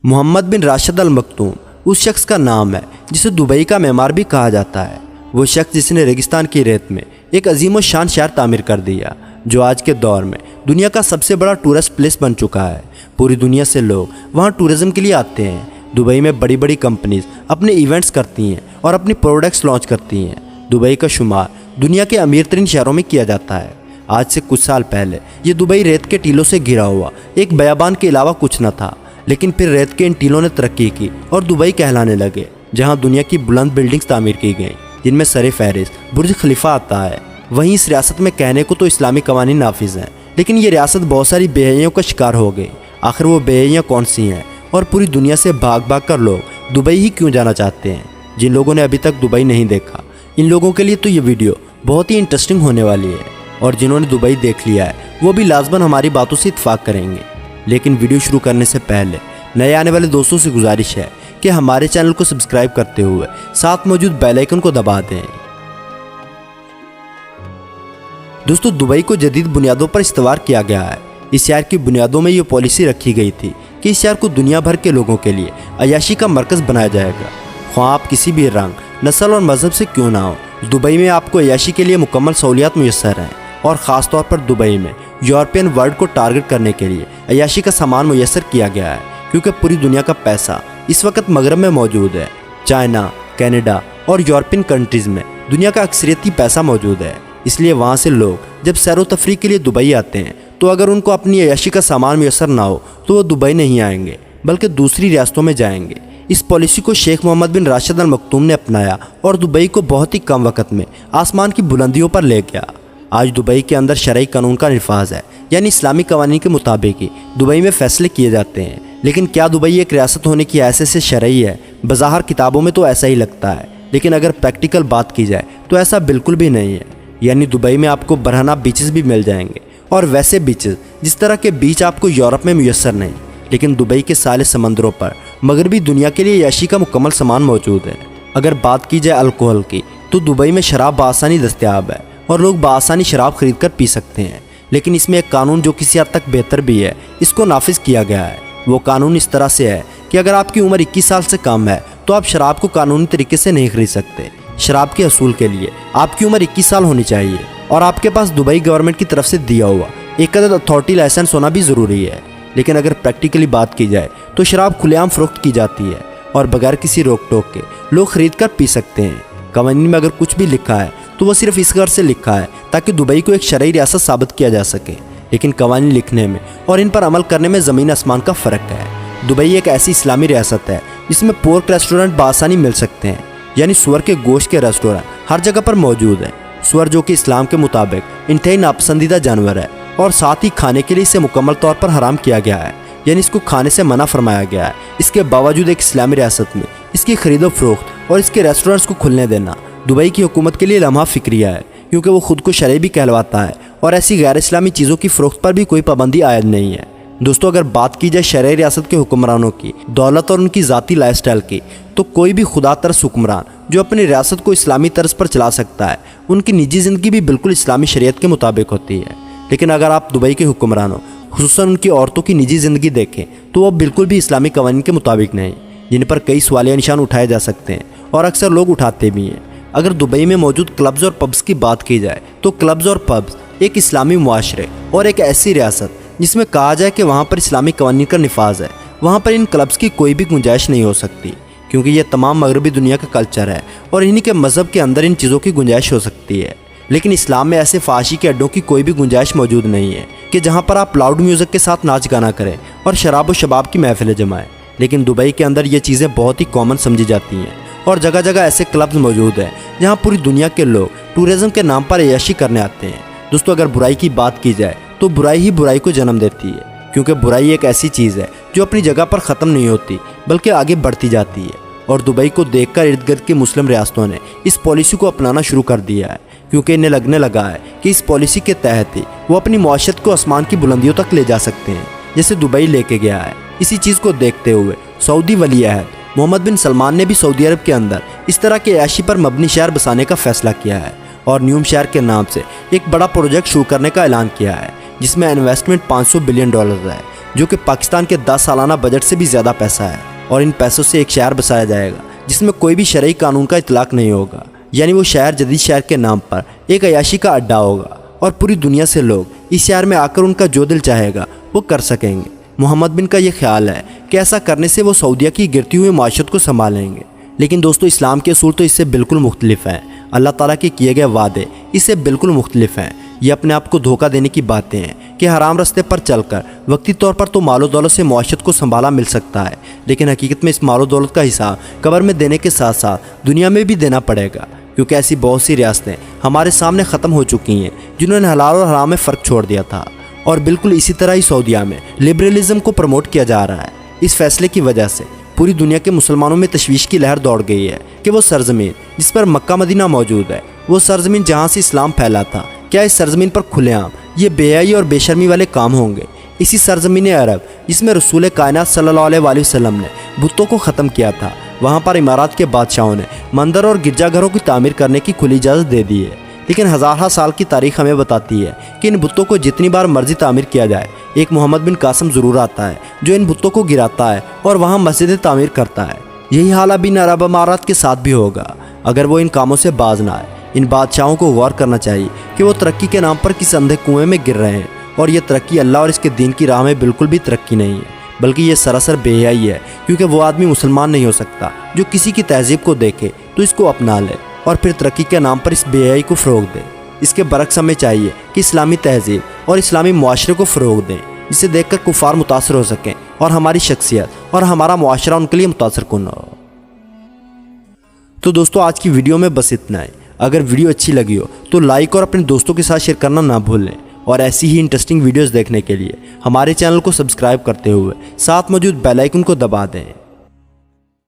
محمد بن راشد المختوم اس شخص کا نام ہے جسے دبئی کا معمار بھی کہا جاتا ہے۔ وہ شخص جس نے ریگستان کی ریت میں ایک عظیم و شان شہر تعمیر کر دیا جو آج کے دور میں دنیا کا سب سے بڑا ٹورسٹ پلیس بن چکا ہے۔ پوری دنیا سے لوگ وہاں ٹورزم کے لیے آتے ہیں۔ دبئی میں بڑی بڑی کمپنیز اپنے ایونٹس کرتی ہیں اور اپنی پروڈکٹس لانچ کرتی ہیں۔ دبئی کا شمار دنیا کے امیر ترین شہروں میں کیا جاتا ہے۔ آج سے کچھ سال پہلے یہ دبئی ریت کے ٹیلوں سے گھرا ہوا ایک بیابان کے علاوہ کچھ نہ تھا، لیکن پھر ریت کے ان ٹیلوں نے ترقی کی اور دبئی کہلانے لگے، جہاں دنیا کی بلند بلڈنگز تعمیر کی گئیں جن میں سر فہرست برج خلیفہ آتا ہے۔ وہیں اس ریاست میں کہنے کو تو اسلامی قوانین نافذ ہیں، لیکن یہ ریاست بہت ساری بے حیائیوں کا شکار ہو گئی۔ آخر وہ بے حیائیاں کون سی ہیں اور پوری دنیا سے بھاگ بھاگ کر لوگ دبئی ہی کیوں جانا چاہتے ہیں؟ جن لوگوں نے ابھی تک دبئی نہیں دیکھا، ان لوگوں کے لیے تو یہ ویڈیو بہت ہی انٹرسٹنگ ہونے والی ہے، اور جنہوں نے دبئی دیکھ لیا ہے وہ بھی لازماً ہماری باتوں سے اتفاق کریں گے۔ لیکن ویڈیو شروع کرنے سے پہلے نئے آنے والے دوستوں سے گزارش ہے کہ ہمارے چینل کو سبسکرائب کرتے ہوئے ساتھ موجود بیل آئیکن کو دبا دیں۔ دوستو، دبئی کو جدید بنیادوں پر استوار کیا گیا ہے۔ اس شہر کی بنیادوں میں یہ پالیسی رکھی گئی تھی کہ اس شہر کو دنیا بھر کے لوگوں کے لیے عیاشی کا مرکز بنایا جائے گا، خواہ آپ کسی بھی رنگ، نسل اور مذہب سے کیوں نہ ہو۔ دبئی میں آپ کو عیاشی کے لیے مکمل سہولیات میسر ہیں، اور خاص طور پر دبئی میں یورپین ورلڈ کو ٹارگٹ کرنے کے لیے عیاشی کا سامان میسر کیا گیا ہے، کیونکہ پوری دنیا کا پیسہ اس وقت مغرب میں موجود ہے۔ چائنا، کینیڈا اور یورپین کنٹریز میں دنیا کا اکثریتی پیسہ موجود ہے، اس لیے وہاں سے لوگ جب سیر و تفریح کے لیے دبئی آتے ہیں تو اگر ان کو اپنی عیاشی کا سامان میسر نہ ہو تو وہ دبئی نہیں آئیں گے بلکہ دوسری ریاستوں میں جائیں گے۔ اس پالیسی کو شیخ محمد بن راشد المختوم نے اپنایا اور دبئی کو بہت ہی کم وقت میں آسمان کی بلندیوں پر لے گیا۔ آج دبئی کے اندر شرعی قانون کا نفاذ ہے، یعنی اسلامی قوانین کے مطابق ہی دبئی میں فیصلے کیے جاتے ہیں۔ لیکن کیا دبئی ایک ریاست ہونے کی حیثیت سے شرعی ہے؟ بظاہر کتابوں میں تو ایسا ہی لگتا ہے، لیکن اگر پریکٹیکل بات کی جائے تو ایسا بالکل بھی نہیں ہے۔ یعنی دبئی میں آپ کو برہنہ بیچز بھی مل جائیں گے، اور ویسے بیچز جس طرح کے بیچ آپ کو یورپ میں میسر نہیں، لیکن دبئی کے سالے سمندروں پر مغربی دنیا کے لیے عیاشی کا مکمل سامان موجود ہے۔ اگر بات کی جائے الکوہل کی تو دبئی میں شراب بآسانی دستیاب ہے اور لوگ بآسانی شراب خرید کر پی سکتے ہیں، لیکن اس میں ایک قانون جو کسی حد تک بہتر بھی ہے، اس کو نافذ کیا گیا ہے۔ وہ قانون اس طرح سے ہے کہ اگر آپ کی عمر 21 سال سے کم ہے تو آپ شراب کو قانونی طریقے سے نہیں خرید سکتے۔ شراب کے حصول کے لیے آپ کی عمر 21 سال ہونی چاہیے، اور آپ کے پاس دبئی گورنمنٹ کی طرف سے دیا ہوا ایک عدد اتھارٹی لائسنس ہونا بھی ضروری ہے۔ لیکن اگر پریکٹیکلی بات کی جائے تو شراب کھلے عام فروخت کی جاتی ہے اور بغیر کسی روک ٹوک کے لوگ خرید کر پی سکتے ہیں۔ قوانین میں اگر کچھ بھی لکھا ہے تو وہ صرف اس غرض سے لکھا ہے تاکہ دبئی کو ایک شرعی ریاست ثابت کیا جا سکے، لیکن قوانین لکھنے میں اور ان پر عمل کرنے میں زمین آسمان کا فرق ہے۔ دبئی ایک ایسی اسلامی ریاست ہے جس میں پورک ریسٹورنٹ بآسانی مل سکتے ہیں، یعنی سور کے گوشت کے ریسٹورنٹ ہر جگہ پر موجود ہیں۔ سور جو کہ اسلام کے مطابق انتہائی ناپسندیدہ جانور ہے، اور ساتھ ہی کھانے کے لیے اسے مکمل طور پر حرام کیا گیا ہے، یعنی اس کو کھانے سے منع فرمایا گیا ہے۔ اس کے باوجود ایک اسلامی ریاست میں اس کی خرید و فروخت اور اس کے ریسٹورنٹس کو کھلنے دینا دبئی کی حکومت کے لیے لمحہ فکریہ ہے، کیونکہ وہ خود کو شرعی بھی کہلواتا ہے، اور ایسی غیر اسلامی چیزوں کی فروخت پر بھی کوئی پابندی عائد نہیں ہے۔ دوستو، اگر بات کی جائے شرعی ریاست کے حکمرانوں کی دولت اور ان کی ذاتی لائف سٹائل کی، تو کوئی بھی خدا ترس حکمران جو اپنی ریاست کو اسلامی طرز پر چلا سکتا ہے، ان کی نجی زندگی بھی بالکل اسلامی شریعت کے مطابق ہوتی ہے۔ لیکن اگر آپ دبئی کے حکمرانوں، خصوصاً ان کی عورتوں کی نجی زندگی دیکھیں تو وہ بالکل بھی اسلامی قوانین کے مطابق نہیں، جن پر کئی سوالیہ نشان اٹھائے جا سکتے ہیں، اور اکثر لوگ اٹھاتے بھی ہیں۔ اگر دبئی میں موجود کلبز اور پبز کی بات کی جائے تو کلبز اور پبز ایک اسلامی معاشرے اور ایک ایسی ریاست جس میں کہا جائے کہ وہاں پر اسلامی قوانین کا نفاذ ہے، وہاں پر ان کلبز کی کوئی بھی گنجائش نہیں ہو سکتی، کیونکہ یہ تمام مغربی دنیا کا کلچر ہے اور انہی کے مذہب کے اندر ان چیزوں کی گنجائش ہو سکتی ہے۔ لیکن اسلام میں ایسے فحاشی کے اڈوں کی کوئی بھی گنجائش موجود نہیں ہے کہ جہاں پر آپ لاؤڈ میوزک کے ساتھ ناچ گانا کریں اور شراب و شباب کی محفلیں جمائیں۔ لیکن دبئی کے اندر یہ چیزیں بہت ہی کامن سمجھی جاتی ہیں، اور جگہ جگہ ایسے کلبز موجود ہیں جہاں پوری دنیا کے لوگ ٹورزم کے نام پر عیاشی کرنے آتے ہیں۔ دوستو، اگر برائی کی بات کی جائے تو برائی ہی برائی کو جنم دیتی ہے، کیونکہ برائی ایک ایسی چیز ہے جو اپنی جگہ پر ختم نہیں ہوتی بلکہ آگے بڑھتی جاتی ہے، اور دبئی کو دیکھ کر ارد گرد کی مسلم ریاستوں نے اس پالیسی کو اپنانا شروع کر دیا ہے، کیونکہ انہیں لگنے لگا ہے کہ اس پالیسی کے تحت ہی وہ اپنی معیشت کو آسمان کی بلندیوں تک لے جا سکتے ہیں، جیسے دبئی لے کے گیا ہے۔ اسی چیز کو دیکھتے ہوئے سعودی ولی عہد محمد بن سلمان نے بھی سعودی عرب کے اندر اس طرح کے عیاشی پر مبنی شہر بسانے کا فیصلہ کیا ہے، اور نیوم شہر کے نام سے ایک بڑا پروجیکٹ شروع کرنے کا اعلان کیا ہے، جس میں انویسٹمنٹ $500 بلین ہے۔ جو کہ پاکستان کے 10 سالانہ بجٹ سے بھی زیادہ پیسہ ہے، اور ان پیسوں سے ایک شہر بسایا جائے گا جس میں کوئی بھی شرعی قانون کا اطلاق نہیں ہوگا، یعنی وہ شہر جدید شہر کے نام پر ایک عیاشی کا اڈا ہوگا، اور پوری دنیا سے لوگ اس شہر میں آ کر ان کا جو دل چاہے گا وہ کر سکیں گے۔ محمد بن کا یہ خیال ہے کہ ایسا کرنے سے وہ سعودیہ کی گرتی ہوئی معیشت کو سنبھالیں گے، لیکن دوستو اسلام کے اصول تو اس سے بالکل مختلف ہیں۔ اللہ تعالیٰ کے کیے گئے وعدے اس سے بالکل مختلف ہیں۔ یہ اپنے آپ کو دھوکہ دینے کی باتیں ہیں کہ حرام راستے پر چل کر وقتی طور پر تو مال و دولت سے معیشت کو سنبھالا مل سکتا ہے، لیکن حقیقت میں اس مال و دولت کا حساب قبر میں دینے کے ساتھ ساتھ دنیا میں بھی دینا پڑے گا، کیونکہ ایسی بہت سی ریاستیں ہمارے سامنے ختم ہو چکی ہیں جنہوں نے حلال اور حرام میں فرق چھوڑ دیا تھا، اور بالکل اسی طرح ہی سعودیہ میں لبرلزم کو پروموٹ کیا جا رہا ہے۔ اس فیصلے کی وجہ سے پوری دنیا کے مسلمانوں میں تشویش کی لہر دوڑ گئی ہے کہ وہ سرزمین جس پر مکہ مدینہ موجود ہے، وہ سرزمین جہاں سے اسلام پھیلا تھا، کیا اس سرزمین پر کھلے عام یہ بے حیائی اور بے شرمی والے کام ہوں گے؟ اسی سرزمین عرب جس میں رسول کائنات صلی اللہ علیہ وآلہ وسلم نے بتوں کو ختم کیا تھا، وہاں پر امارات کے بادشاہوں نے مندر اور گرجا گھروں کی تعمیر کرنے کی کھلی اجازت دے دی ہے، لیکن ہزارہ سال کی تاریخ ہمیں بتاتی ہے کہ ان بتوں کو جتنی بار مرضی تعمیر کیا جائے، ایک محمد بن قاسم ضرور آتا ہے جو ان بتوں کو گراتا ہے اور وہاں مسجدیں تعمیر کرتا ہے۔ یہی حال اب ان عرب امارات کے ساتھ بھی ہوگا اگر وہ ان کاموں سے باز نہ آئے۔ ان بادشاہوں کو غور کرنا چاہیے کہ وہ ترقی کے نام پر کس اندھے کنویں میں گر رہے ہیں، اور یہ ترقی اللہ اور اس کے دین کی راہ میں بالکل بھی ترقی نہیں ہے، بلکہ یہ سراسر بے حیائی ہے، کیونکہ وہ آدمی مسلمان نہیں ہو سکتا جو کسی کی تہذیب کو دیکھے تو اس کو اپنا لے اور پھر ترقی کے نام پر اس بے حیائی کو فروغ دے۔ اس کے برعکس ہمیں چاہیے کہ اسلامی تہذیب اور اسلامی معاشرے کو فروغ دیں، جسے دیکھ کر کفار متاثر ہو سکیں اور ہماری شخصیت اور ہمارا معاشرہ ان کے لیے متاثر کن ہو۔ تو دوستو آج کی ویڈیو میں بس اتنا ہے۔ اگر ویڈیو اچھی لگی ہو تو لائک اور اپنے دوستوں کے ساتھ شیئر کرنا نہ بھولیں، اور ایسی ہی انٹرسٹنگ ویڈیوز دیکھنے کے لیے ہمارے چینل کو سبسکرائب کرتے ہوئے ساتھ موجود بیل آئیکن کو دبا دیں۔